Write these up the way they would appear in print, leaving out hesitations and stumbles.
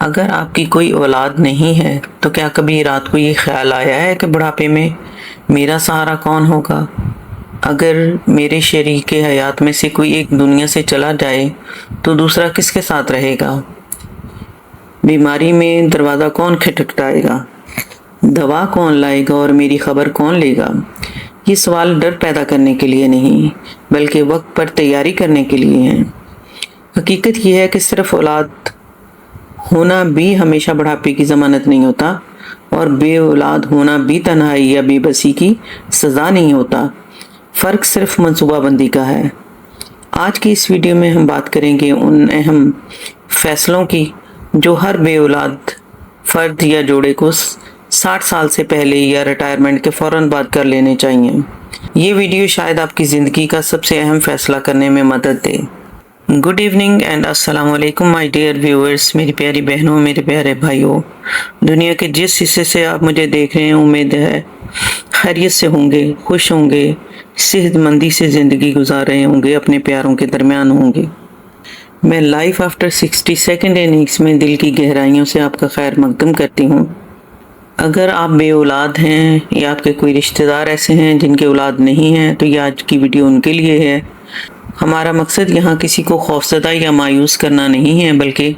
اگر آپ کی کوئی اولاد نہیں ہے تو کیا کبھی رات کو یہ خیال آیا ہے کہ بڑھاپے میں میرا سہارا کون ہوگا؟ اگر میرے شریک حیات میں سے کوئی ایک دنیا سے چلا جائے تو دوسرا کس کے ساتھ رہے گا؟ بیماری میں دروازہ کون کھٹکھٹائے گا؟ دوا کون لائے گا اور میری خبر کون لے گا؟ یہ سوال ڈر پیدا کرنے کے لیے نہیں بلکہ وقت پر تیاری کرنے کے لیے ہیں۔ حقیقت یہ ہے کہ صرف اولاد ہونا بھی ہمیشہ بڑھاپے کی ضمانت نہیں ہوتا، اور بے اولاد ہونا بھی تنہائی یا بے بسی کی سزا نہیں ہوتا۔ فرق صرف منصوبہ بندی کا ہے۔ آج کی اس ویڈیو میں ہم بات کریں گے ان اہم فیصلوں کی جو ہر بے اولاد فرد یا جوڑے کو 60 سال سے پہلے یا ریٹائرمنٹ کے فوراً بعد کر لینے چاہیے۔ یہ ویڈیو شاید آپ کی زندگی کا سب سے اہم فیصلہ کرنے میں مدد دے۔ گڈ ایوننگ اینڈ السلام علیکم مائی ڈیئر ویورز، میری پیاری بہنوں، میرے پیارے بھائیوں۔ دنیا کے جس حصے سے آپ مجھے دیکھ رہے ہیں، امید ہے خیریت سے ہوں گے، خوش ہوں گے، صحت مندی سے زندگی گزار رہے ہوں گے، اپنے پیاروں کے درمیان ہوں گے۔ میں لائف آفٹر 60 سیکنڈ اننگس میں دل کی گہرائیوں سے آپ کا خیر مقدم کرتی ہوں۔ اگر آپ بے اولاد ہیں یا آپ کے کوئی رشتہ دار ایسے ہیں جن کے اولاد نہیں ہیں تو یہ آج کی ویڈیو ان کے لیے ہے۔ ہمارا مقصد یہاں کسی کو خوفزدہ یا مایوس کرنا نہیں ہے، بلکہ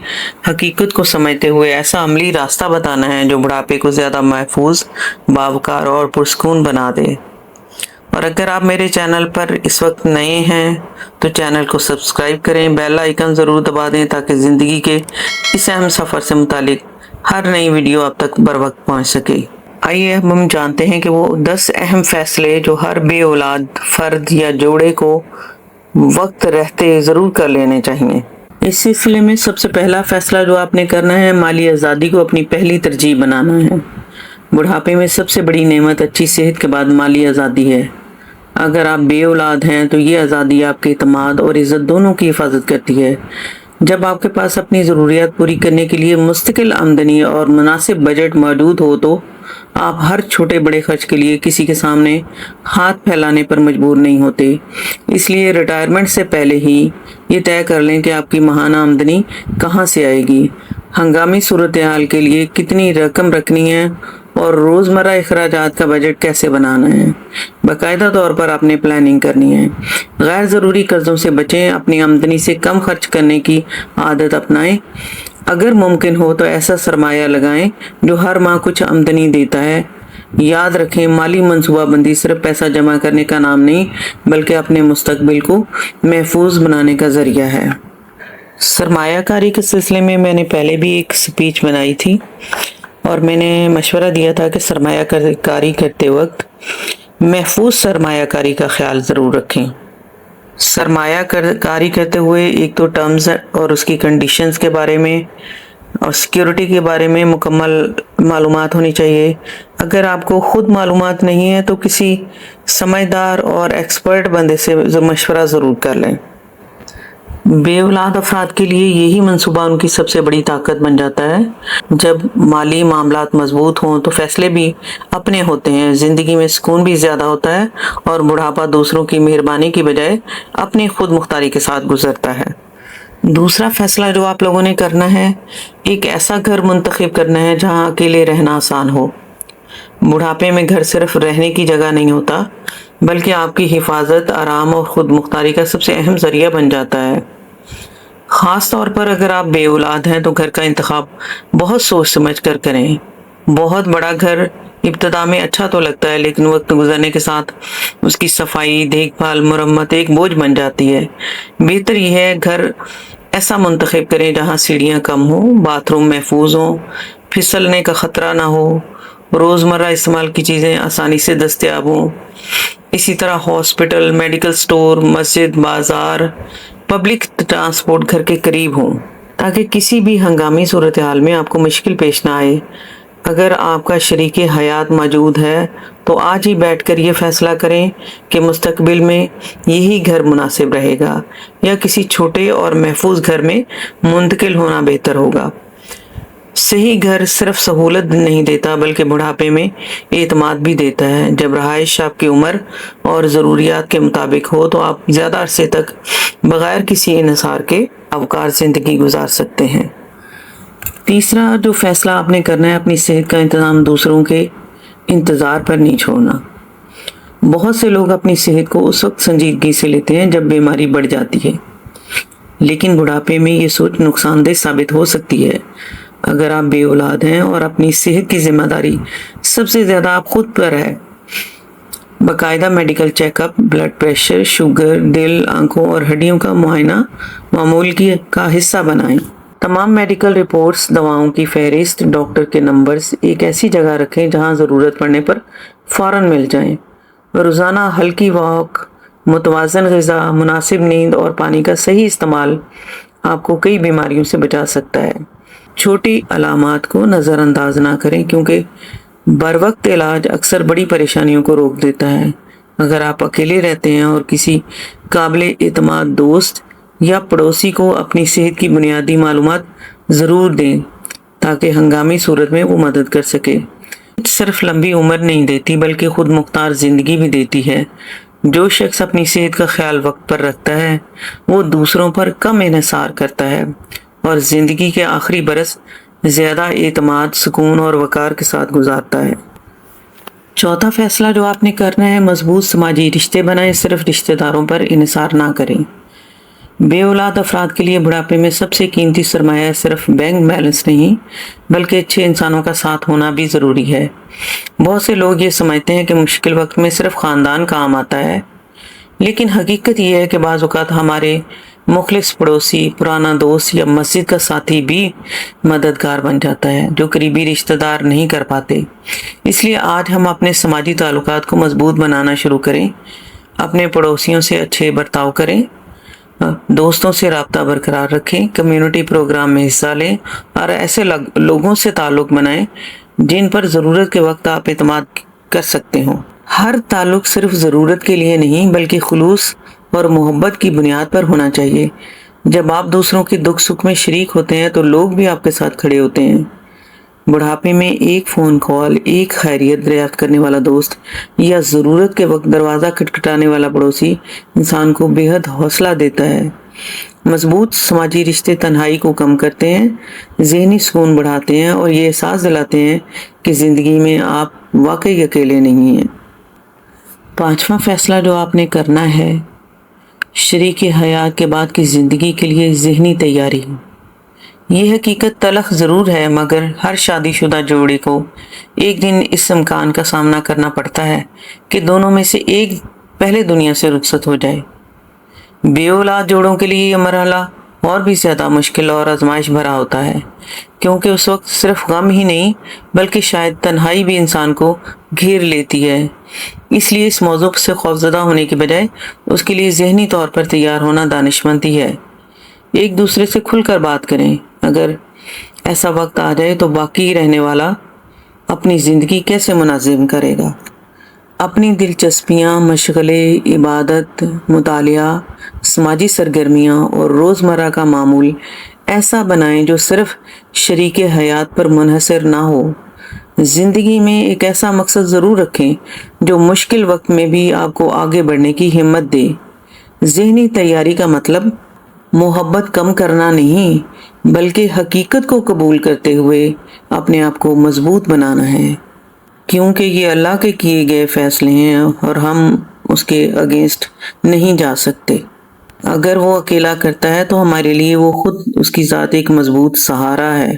حقیقت کو سمجھتے ہوئے ایسا عملی راستہ بتانا ہے جو بڑھاپے کو زیادہ محفوظ، باوقار اور پرسکون بنا دے۔ اور اگر آپ میرے چینل پر اس وقت نئے ہیں تو چینل کو سبسکرائب کریں، بیل آئیکن ضرور دبا دیں تاکہ زندگی کے اس اہم سفر سے متعلق ہر نئی ویڈیو آپ تک بر وقت پہنچ سکے۔ آئیے اب ہم جانتے ہیں کہ وہ 10 اہم فیصلے جو ہر بے اولاد فرد یا جوڑے کو وقت رہتے ضرور کر لینے چاہیے۔ اس سلسلے میں سب سے پہلا فیصلہ جو آپ نے کرنا ہے، مالی آزادی کو اپنی پہلی ترجیح بنانا ہے۔ بڑھاپے میں سب سے بڑی نعمت اچھی صحت کے بعد مالی آزادی ہے۔ اگر آپ بے اولاد ہیں تو یہ آزادی آپ کے اعتماد اور عزت دونوں کی حفاظت کرتی ہے۔ جب آپ کے پاس اپنی ضروریات پوری کرنے کے لیے مستقل آمدنی اور مناسب بجٹ موجود ہو تو آپ ہر چھوٹے بڑے خرچ کے لیے کسی کے سامنے ہاتھ پھیلانے پر مجبور نہیں ہوتے۔ اس لیے ریٹائرمنٹ سے پہلے ہی یہ طے کر لیں کہ آپ کی ماہانہ آمدنی کہاں سے آئے گی، ہنگامی صورتحال کے لیے کتنی رقم رکھنی ہے اور روزمرہ اخراجات کا بجٹ کیسے بنانا ہے۔ باقاعدہ طور پر آپ نے پلاننگ کرنی ہے۔ غیر ضروری قرضوں سے بچیں، اپنی آمدنی سے کم خرچ کرنے کی عادت اپنائیں۔ اگر ممکن ہو تو ایسا سرمایہ لگائیں جو ہر ماہ کچھ آمدنی دیتا ہے۔ یاد رکھیں، مالی منصوبہ بندی صرف پیسہ جمع کرنے کا نام نہیں بلکہ اپنے مستقبل کو محفوظ بنانے کا ذریعہ ہے۔ سرمایہ کاری کے سلسلے میں میں نے پہلے بھی ایک سپیچ بنائی تھی اور میں نے مشورہ دیا تھا کہ سرمایہ کاری کرتے وقت محفوظ سرمایہ کاری کا خیال ضرور رکھیں۔ سرمایہ کاری کرتے ہوئے ایک تو ٹرمز اور اس کی کنڈیشنز کے بارے میں اور سیکیورٹی کے بارے میں مکمل معلومات ہونی چاہیے۔ اگر آپ کو خود معلومات نہیں ہے تو کسی سمجھدار اور ایکسپرٹ بندے سے مشورہ ضرور کر لیں۔ بے اولاد افراد کے لیے یہی منصوبہ ان کی سب سے بڑی طاقت بن جاتا ہے۔ جب مالی معاملات مضبوط ہوں تو فیصلے بھی اپنے ہوتے ہیں، زندگی میں سکون بھی زیادہ ہوتا ہے اور بڑھاپا دوسروں کی مہربانی کی بجائے اپنی خود مختاری کے ساتھ گزرتا ہے۔ دوسرا فیصلہ جو آپ لوگوں نے کرنا ہے، ایک ایسا گھر منتخب کرنا ہے جہاں اکیلے رہنا آسان ہو۔ بڑھاپے میں گھر صرف رہنے کی جگہ نہیں ہوتا بلکہ آپ کی حفاظت، آرام اور خود مختاری کا سب سے اہم ذریعہ بن جاتا ہے۔ خاص طور پر اگر آپ بے اولاد ہیں تو گھر کا انتخاب بہت سوچ سمجھ کر کریں۔ بہت بڑا گھر ابتدا میں اچھا تو لگتا ہے لیکن وقت گزرنے کے ساتھ اس کی صفائی، دیکھ بھال، مرمت ایک بوجھ بن جاتی ہے۔ بہتر یہ ہے گھر ایسا منتخب کریں جہاں سیڑھیاں کم ہوں، باتھ روم محفوظ ہوں، پھسلنے کا خطرہ نہ ہو، روزمرہ استعمال کی چیزیں آسانی سے دستیاب ہوں۔ اسی طرح ہاسپٹل، میڈیکل سٹور، مسجد، بازار، پبلک ٹرانسپورٹ گھر کے قریب ہوں تاکہ کسی بھی ہنگامی صورتحال میں آپ کو مشکل پیش نہ آئے۔ اگر آپ کا شریک حیات موجود ہے تو آج ہی بیٹھ کر یہ فیصلہ کریں کہ مستقبل میں یہی گھر مناسب رہے گا یا کسی چھوٹے اور محفوظ گھر میں منتقل ہونا بہتر ہوگا۔ صحیح گھر صرف سہولت نہیں دیتا بلکہ بڑھاپے میں اعتماد بھی دیتا ہے۔ جب رہائش آپ کی عمر اور ضروریات کے مطابق ہو تو آپ زیادہ عرصے تک بغیر کسی انحصار کے اوقات زندگی گزار سکتے ہیں۔ तीसरा जो फैसला आपने करना है, अपनी सेहत का इंतज़ाम दूसरों के इंतज़ार पर नहीं छोड़ना। बहुत से लोग अपनी सेहत को उस वक्त संजीदगी से लेते हैं जब बीमारी बढ़ जाती है, लेकिन बुढ़ापे में ये सोच नुकसानदेह साबित हो सकती है। अगर आप बे औलाद हैं और अपनी सेहत की जिम्मेदारी सबसे ज़्यादा आप खुद पर है, बाकायदा medical checkup, blood pressure, sugar, दिल, आंखों और हड्डियों का मुआयना मामूल का हिस्सा बनाएं। तमाम मेडिकल रिपोर्ट्स, दवाओं की फहरिस्त, डॉक्टर के नंबर्स एक ऐसी जगह रखें जहां ज़रूरत पड़ने पर फ़ौरन मिल जाएं। रोज़ाना हल्की वॉक, मुतवाज़न ग़िज़ा, मुनासिब नींद और पानी का सही इस्तेमाल आपको कई बीमारियों से बचा सकता है। छोटी अलामात को नज़रअंदाज ना करें, क्योंकि बरवक्त इलाज अक्सर बड़ी परेशानियों को रोक देता है। अगर आप अकेले रहते हैं और किसी काबिल एतमाद दोस्त या पड़ोसी को अपनी सेहत की बुनियादी मालूमात ज़रूर दें, ताकि हंगामी सूरत में वो मदद कर सके। सिर्फ लंबी उम्र नहीं देती, बल्कि खुद मुख्तार ज़िंदगी भी देती है। जो शख्स अपनी सेहत का ख्याल वक्त पर रखता है, वो दूसरों पर कम इन्हिसार करता है और ज़िंदगी के आखिरी बरस ज़्यादा एतमाद, सुकून और वक़ार के साथ गुजारता है। चौथा फैसला जो आपने करना है, मजबूत समाजी रिश्ते बनाएं, सिर्फ रिश्तेदारों पर इन्हिसार ना करें। बे औलाद अफराद के लिए बुढ़ापे में सबसे कीमती सरमाया सिर्फ बैंक बैलेंस नहीं, बल्कि अच्छे इंसानों का साथ होना भी ज़रूरी है। बहुत से लोग ये समझते हैं कि मुश्किल वक्त में सिर्फ ख़ानदान काम आता है, लेकिन हकीकत ये है कि बाज़ औक़ात हमारे मुखलिस पड़ोसी, पुराना दोस्त या मस्जिद का साथी भी मददगार बन जाता है, जो करीबी रिश्तेदार नहीं कर पाते। इसलिए आज हम अपने समाजी ताल्लुकात को मजबूत बनाना शुरू करें। अपने पड़ोसियों से अच्छे बर्ताव करें, दोस्तों से राब्ता बरकरार रखें, कम्युनिटी प्रोग्राम में हिस्सा लें और ऐसे लोगों से ताल्लुक़ बनाएं जिन पर ज़रूरत के वक्त आप एतमाद कर सकते हो। हर ताल्लुक़ सिर्फ ज़रूरत के लिए नहीं, बल्कि खुलूस और मोहब्बत की बुनियाद पर होना चाहिए। जब आप दूसरों के दुख सुख में शरीक होते हैं तो लोग भी आपके साथ खड़े होते हैं। बुढ़ापे में एक फ़ोन कॉल, एक खैरियत दरियाफ्त करने वाला दोस्त या ज़रूरत के वक्त दरवाज़ा खटखटाने वाला पड़ोसी इंसान को बेहद हौसला देता है। मजबूत समाजी रिश्ते तन्हाई को कम करते हैं, ज़हनी सुकून बढ़ाते हैं और ये एहसास दिलाते हैं कि ज़िंदगी में आप वाकई अकेले नहीं हैं। पांचवा फैसला जो आपने करना है, शरीके हयात के बाद की ज़िंदगी के लिए ज़हनी तैयारी। ये हकीकत तलख ज़रूर है, मगर हर शादीशुदा जोड़े को एक दिन इस इम्कान का सामना करना पड़ता है कि दोनों में से एक पहले दुनिया से रुखसत हो जाए। बे औलाद जोड़ों के लिए यह मरहला और भी ज़्यादा मुश्किल और आजमाइश भरा होता है, क्योंकि उस वक्त सिर्फ गम ही नहीं बल्कि शायद तन्हाई भी इंसान को घेर लेती है। इसलिए इस मौजू से खौफज़दा होने के बजाय उसके लिए ज़हनी तौर पर तैयार होना दानिशमंदी है। एक दूसरे से खुलकर बात करें। अगर ऐसा वक्त आ जाए तो बाकी रहने वाला अपनी ज़िंदगी कैसे मुनाज़िम करेगा। अपनी दिलचस्पियाँ, मशगले, इबादत, मुतालिया, समाजी सरगर्मियाँ और रोज़मर्रा का मामूल ऐसा बनाएं जो सिर्फ शरीके हयात पर मुनहसर ना हो। ज़िंदगी में एक ऐसा मकसद ज़रूर रखें जो मुश्किल वक्त में भी आपको आगे बढ़ने की हिम्मत दे। ज़हनी तैयारी का मतलब मोहब्बत कम करना नहीं, बल्कि हकीकत को कबूल करते हुए अपने आप को मजबूत बनाना है, क्योंकि ये अल्लाह के किए गए फैसले हैं और हम उसके अगेंस्ट नहीं जा सकते। अगर वो अकेला करता है तो हमारे लिए वो खुद उसकी ज़ात एक मजबूत सहारा है।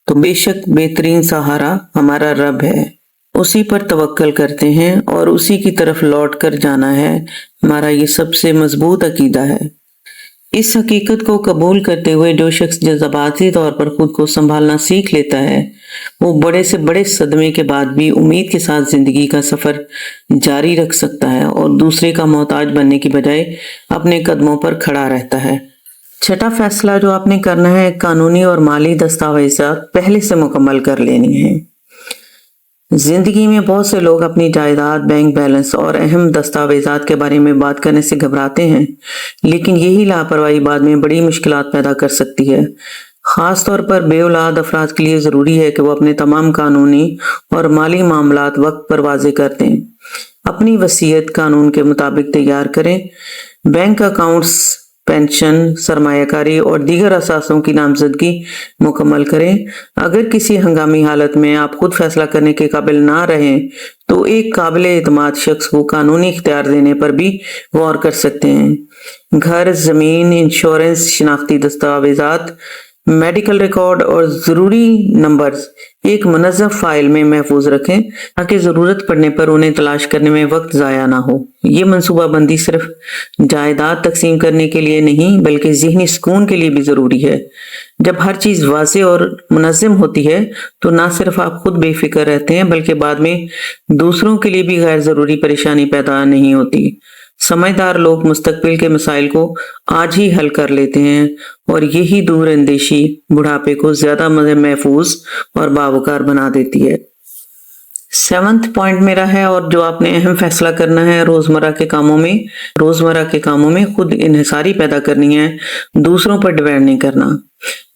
तो बेशक बेहतरीन सहारा हमारा रब है, उसी पर तवक्कल करते हैं और उसी की तरफ लौट कर जाना है। हमारा ये सबसे मजबूत अकीदा है। इस हकीकत को कबूल करते हुए जो शख्स जज़्बाती तौर पर खुद को संभालना सीख लेता है, वो बड़े से बड़े सदमे के बाद भी उम्मीद के साथ जिंदगी का सफर जारी रख सकता है और दूसरे का मोहताज बनने की बजाय अपने कदमों पर खड़ा रहता है। छठा फैसला जो आपने करना है, कानूनी और माली दस्तावेज़ात पहले से मुकम्मल कर लेनी है। जिंदगी में बहुत से लोग अपनी जायदाद, बैंक बैलेंस और अहम दस्तावेजात के बारे में बात करने से घबराते हैं, लेकिन यही लापरवाही बाद में बड़ी मुश्किलात पैदा कर सकती है। खास तौर पर बे औलाद अफराद के लिए ज़रूरी है कि वो अपने तमाम कानूनी और माली मामलात वक्त पर वाज़े कर दें। अपनी वसीयत कानून के मुताबिक तैयार करें। बैंक अकाउंट्स पेंशन, सरमायाकारी और दीगर असासों की नामजदगी मुकम्मल करें। अगर किसी हंगामी हालत में आप खुद फैसला करने के काबिल ना रहें तो एक काबिल एतमाद शख्स को कानूनी इख्तियार देने पर भी गौर कर सकते हैं। घर, जमीन, इंश्योरेंस, शिनाख्ती दस्तावेजात, मेडिकल रिकॉर्ड और जरूरी नंबर्स एक मुनज़्ज़म फाइल में महफूज रखें ताकि जरूरत पड़ने पर उन्हें तलाश करने में वक्त जाया ना हो। ये मनसूबाबंदी सिर्फ जायदाद तकसीम करने के लिए नहीं बल्कि ज़हनी सुकून के लिए भी जरूरी है। जब हर चीज वाज़ेह और मुनज़्ज़म होती है तो ना सिर्फ आप खुद बेफिक्र रहते हैं बल्कि बाद में दूसरों के लिए भी गैर जरूरी परेशानी पैदा नहीं होती। समझदार लोग मुस्तकबिल के मसाइल को आज ही हल कर लेते हैं और यही दूर अंदेशी बुढ़ापे को ज्यादा महफूज और बावकार बना देती है। 7वां पॉइंट मेरा है, और जो आपने अहम फैसला करना है रोजमर्रा के कामों में खुद इन्हिसारी पैदा करनी है, दूसरों पर डिपेंड नहीं करना।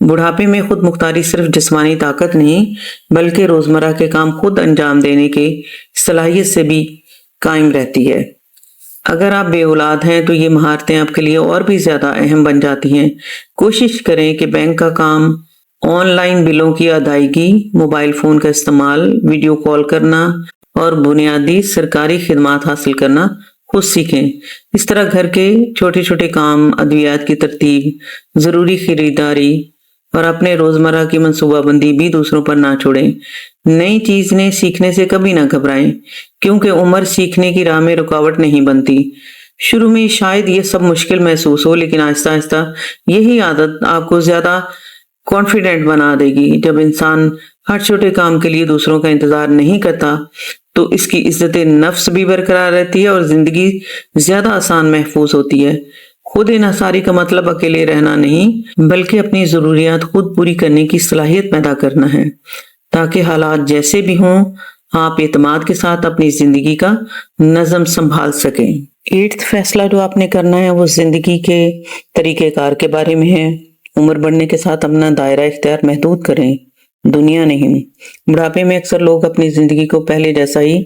बुढ़ापे में खुद मुख्तारी सिर्फ जिस्मानी ताकत नहीं बल्कि रोजमर्रा के काम खुद अंजाम देने की सलाहियत से भी कायम रहती है। अगर आप बे औलाद हैं तो ये महारतें आपके लिए और भी ज्यादा अहम बन जाती हैं। कोशिश करें कि बैंक का काम, ऑनलाइन बिलों की अदायगी, मोबाइल फोन का इस्तेमाल, वीडियो कॉल करना और बुनियादी सरकारी खिदमात हासिल करना खुद सीखें। इस तरह घर के छोटे छोटे काम, अद्वियात की तरतीब, जरूरी खरीदारी और अपने रोजमर्रा की मंसूबाबंदी भी दूसरों पर ना छोड़ें। नई चीज ने सीखने से कभी ना घबराएं क्योंकि उम्र सीखने की राह में रुकावट नहीं बनती। शुरू में शायद ये सब मुश्किल महसूस हो लेकिन आहिस्ता आहिस्ता यही आदत आपको ज्यादा कॉन्फिडेंट बना देगी। जब इंसान हर छोटे काम के लिए दूसरों का इंतजार नहीं करता तो इसकी इज्जत नफ्स भी बरकरार रहती है और जिंदगी ज्यादा आसान महफूज होती है। खुद इन्हिसारी का मतलब अकेले रहना नहीं बल्कि अपनी जरूरियात खुद पूरी करने की सलाहियत पैदा करना है ताकि हालात जैसे भी हों आप एतमाद के साथ अपनी जिंदगी का नज़म संभाल सकें। 8वां फैसला जो आपने करना है वो जिंदगी के तरीक़ेकार के बारे में है। उम्र बढ़ने के साथ अपना दायरा इख्तियार महदूद करें, दुनिया नहीं। बुढ़ापे में अक्सर लोग अपनी जिंदगी को पहले जैसा ही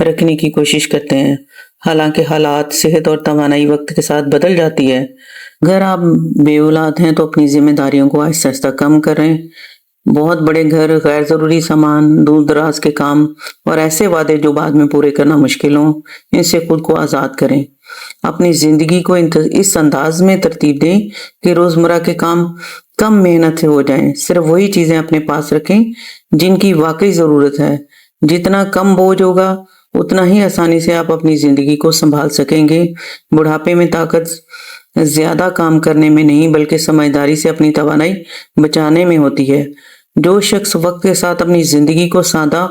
रखने की कोशिश करते हैं, हालांकि हालात, सेहत और तवानाई वक्त के साथ बदल जाती है। अगर आप बे औलाद हैं तो अपनी जिम्मेदारियों को आहिस्ता आहिस्ता कम करें। बहुत बड़े घर, गैर जरूरी सामान, दूर दराज के काम और ऐसे वादे जो बाद में पूरे करना मुश्किल हों, इनसे खुद को आज़ाद करें। अपनी जिंदगी को इस अंदाज में तरतीब दें कि रोजमर्रा के काम कम मेहनत से हो जाएं। सिर्फ वही चीजें अपने पास रखें जिनकी वाकई जरूरत है। जितना कम बोझ होगा उतना ही आसानी से आप अपनी जिंदगी को संभाल सकेंगे। बुढ़ापे में ताकत ज्यादा काम करने में नहीं बल्कि समझदारी से अपनी तवानाई बचाने में होती है। जो शख्स वक्त के साथ अपनी जिंदगी को सादा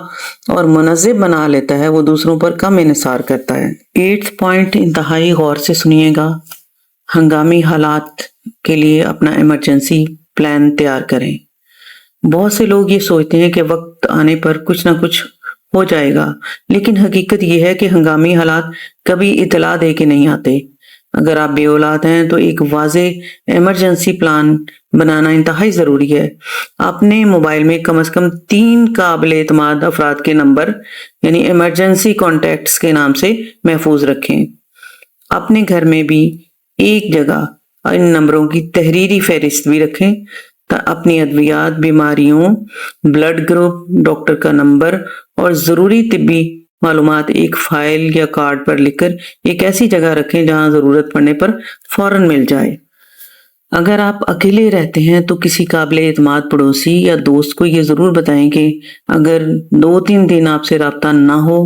और मुनज़्ज़म बना लेता है वो दूसरों पर कम इन्हिसार करता है। 8वां पॉइंट इंतहाई गौर से सुनिएगा। हंगामी हालात के लिए अपना इमरजेंसी प्लान तैयार करें। बहुत से लोग ये सोचते हैं कि वक्त आने पर कुछ ना कुछ हो जाएगा, लेकिन हकीकत यह है कि हंगामी हालात कभी इतला दे के नहीं आते। अगर आप बे औलाद हैं तो एक वाज़ेह इमरजेंसी प्लान बनाना इंतहाई जरूरी है। अपने मोबाइल में कम से कम 3 काबिल एतमाद अफराद के नंबर यानी इमरजेंसी कॉन्टैक्ट्स के नाम से महफूज रखें। अपने घर में भी एक जगह इन नंबरों की तहरीरी फहरिस्त भी रखें। अपनी अद्वियात, बीमारियों, ब्लड ग्रुप, डॉक्टर का नंबर और जरूरी तिब्बी मालूमात एक फाइल या कार्ड पर लिखकर एक ऐसी जगह रखें जहां जरूरत पड़ने पर फौरन मिल जाए। अगर आप अकेले रहते हैं तो किसी काबिल एतमाद पड़ोसी या दोस्त को ये जरूर बताएं कि अगर 2-3 दिन आपसे राब्ता ना हो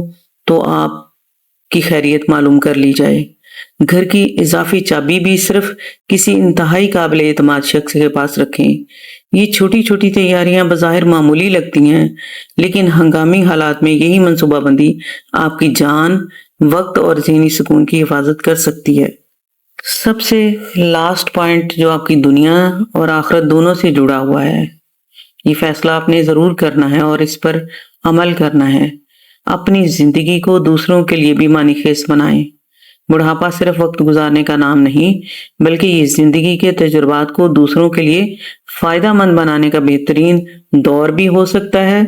तो आपकी खैरियत मालूम कर ली जाए। घर की इजाफी चाबी भी सिर्फ किसी इंतहाई काबिल एतमाद शख्स के पास रखें। ये छोटी छोटी तैयारियां बज़ाहिर मामूली लगती हैं लेकिन हंगामी हालात में यही मंसूबाबंदी आपकी जान, वक्त और ज़हनी सुकून की हिफाजत कर सकती है। सबसे लास्ट पॉइंट जो आपकी दुनिया और आखिरत दोनों से जुड़ा हुआ है, ये फैसला आपने जरूर करना है और इस पर अमल करना है। अपनी जिंदगी को दूसरों के लिए भी मानीखेज बनाएं। बुढ़ापा सिर्फ वक्त गुजारने का नाम नहीं, बल्कि ये जिंदगी के तजुर्बात को दूसरों के लिए फायदा मंद बनाने का बेहतरीन दौर भी हो सकता है।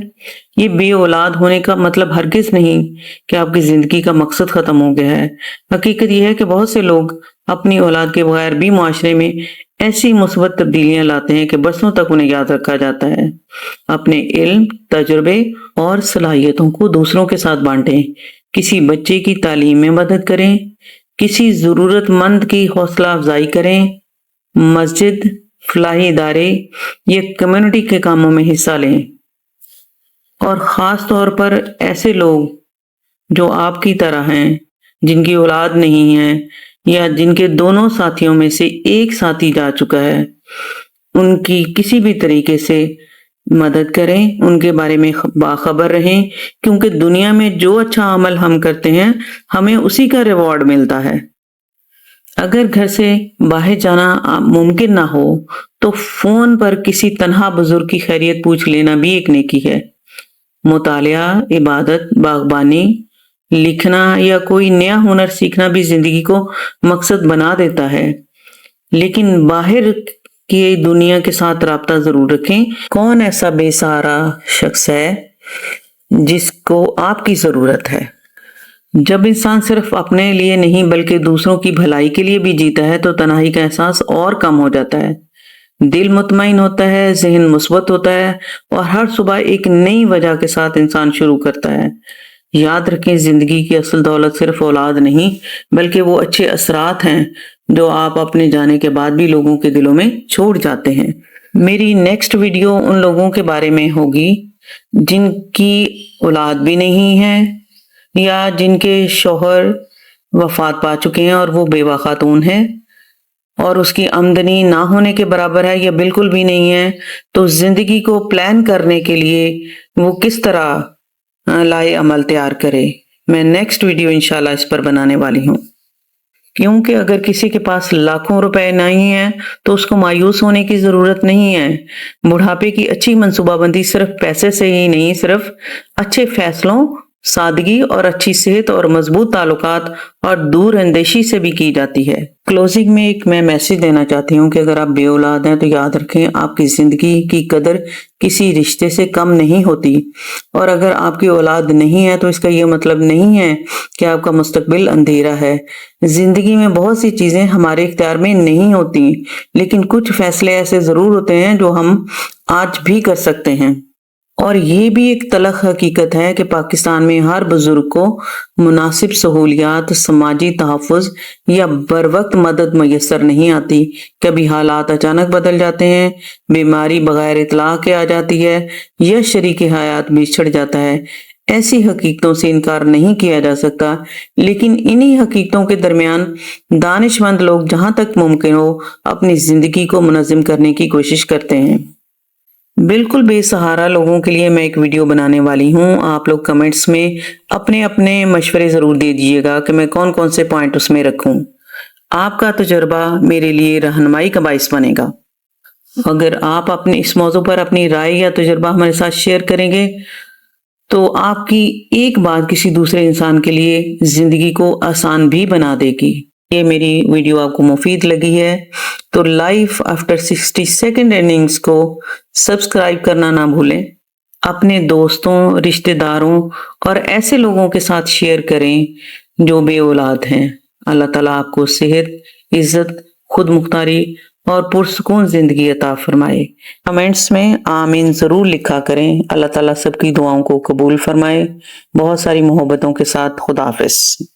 ये बे औलाद होने का मतलब हरगिज नहीं कि आपकी जिंदगी का मकसद खत्म हो गया है। हकीकत यह है कि बहुत से लोग अपनी औलाद के बगैर भी मुआशरे में ऐसी मुस्बत तब्दीलियां लाते हैं कि बरसों तक उन्हें याद रखा जाता है। अपने इल्म, तजुर्बे और सलाहियतों को दूसरों के साथ बांटें। किसी बच्चे की तालीम में मदद करें, किसी जरूरतमंद की हौसला अफजाई करें, मस्जिद, फलाही इदारे या कम्युनिटी के कामों में हिस्सा लें। और खास तौर पर ऐसे लोग जो आपकी तरह हैं, जिनकी औलाद नहीं है या जिनके दोनों साथियों में से एक साथी जा चुका है, उनकी किसी भी तरीके से मदद करें, उनके बारे में बाखबर रहें, क्योंकि दुनिया में जो अच्छा अमल हम करते हैं हमें उसी का रिवॉर्ड मिलता है। अगर घर से बाहर जाना मुमकिन ना हो तो फोन पर किसी तन्हा बुजुर्ग की खैरियत पूछ लेना भी एक नेकी है। मुतालिया, इबादत, बागबानी, लिखना या कोई नया हुनर सीखना भी जिंदगी को मकसद बना देता है। लेकिन बाहर की दुनिया के साथ राब्ता जरूर रखें। कौन ऐसा बेसहारा शख्स है जिसको आपकी जरूरत है? जब इंसान सिर्फ अपने लिए नहीं बल्कि दूसरों की भलाई के लिए भी जीता है तो तन्हाई का एहसास और कम हो जाता है। दिल मुतमईन होता है, ज़हन मुस्बत होता है और हर सुबह एक नई वजह के साथ इंसान शुरू करता है। याद रखें, जिंदगी की असल दौलत सिर्फ औलाद नहीं बल्कि वो अच्छे असरात हैं जो आप अपने जाने के बाद भी लोगों के दिलों में छोड़ जाते हैं। मेरी नेक्स्ट वीडियो उन लोगों के बारे में होगी जिनकी औलाद भी नहीं है या जिनके शौहर वफात पा चुके हैं और वो बेवा खातून है और उसकी आमदनी ना होने के बराबर है या बिल्कुल भी नहीं है, तो जिंदगी को प्लान करने के लिए वो किस तरह लाए अमल तैयार करे। मैं नेक्स्ट वीडियो इंशाल्लाह इस पर बनाने वाली हूँ, क्योंकि अगर किसी के पास लाखों रुपए नहीं है तो उसको मायूस होने की जरूरत नहीं है। बुढ़ापे की अच्छी मंसूबाबंदी सिर्फ पैसे से ही नहीं, सिर्फ अच्छे फैसलों, सादगी और अच्छी सेहत और मजबूत ताल्लुकात और दूर अंदेशी से भी की जाती है। क्लोजिंग में एक मैं मैसेज देना चाहती हूँ कि अगर आप बे औलाद हैं तो याद रखें, आपकी जिंदगी की कदर किसी रिश्ते से कम नहीं होती। और अगर आपकी औलाद नहीं है तो इसका ये मतलब नहीं है कि आपका मुस्तकबिल अंधेरा है। जिंदगी में बहुत सी चीजें हमारे इख्तियार में नहीं होती, लेकिन कुछ फैसले ऐसे जरूर होते हैं जो हम आज भी कर सकते हैं। और ये भी एक तलख हकीकत है कि पाकिस्तान में हर बुजुर्ग को मुनासिब सहूलियात, समाजी तहफ़्फ़ुज़ या बर वक्त मदद मैसर नहीं आती। कभी हालात अचानक बदल जाते हैं, बीमारी बगैर इतला के आ जाती है या शरीके हयात बिछड़ जाता है। ऐसी हकीकतों से इनकार नहीं किया जा सकता, लेकिन इन्हीं हकीकतों के दरमियान दानिशमंद लोग जहां तक मुमकिन हो अपनी जिंदगी को मुनज़्ज़म करने की कोशिश करते हैं। बिल्कुल बेसहारा लोगों के लिए मैं एक वीडियो बनाने वाली हूँ। आप लोग कमेंट्स में अपने अपने मशवरे ज़रूर दे दीजिएगा कि मैं कौन कौन से पॉइंट उसमें रखूँ। आपका तजुर्बा मेरे लिए रहनुमाई का बाइस बनेगा। अगर आप अपने इस मौजू पर अपनी राय या तजुर्बा हमारे साथ शेयर करेंगे तो आपकी एक बात किसी दूसरे इंसान के लिए ज़िंदगी को आसान भी बना देगी। ये मेरी वीडियो आपको मुफीद लगी है तो लाइफ आफ्टर 60 सेकंड इनिंग्स को सब्सक्राइब करना ना भूलें। अपने दोस्तों, रिश्तेदारों और ऐसे लोगों के साथ शेयर करें जो बे औलाद हैं। अल्लाह ताला आपको सेहत, इज्जत, खुद मुख्तारी और पुरसुकून जिंदगी अता फरमाए। कमेंट्स में आमीन जरूर लिखा करें। अल्लाह ताला सबकी दुआओं को कबूल फरमाए। बहुत सारी मोहब्बतों के साथ खुदा हाफिज।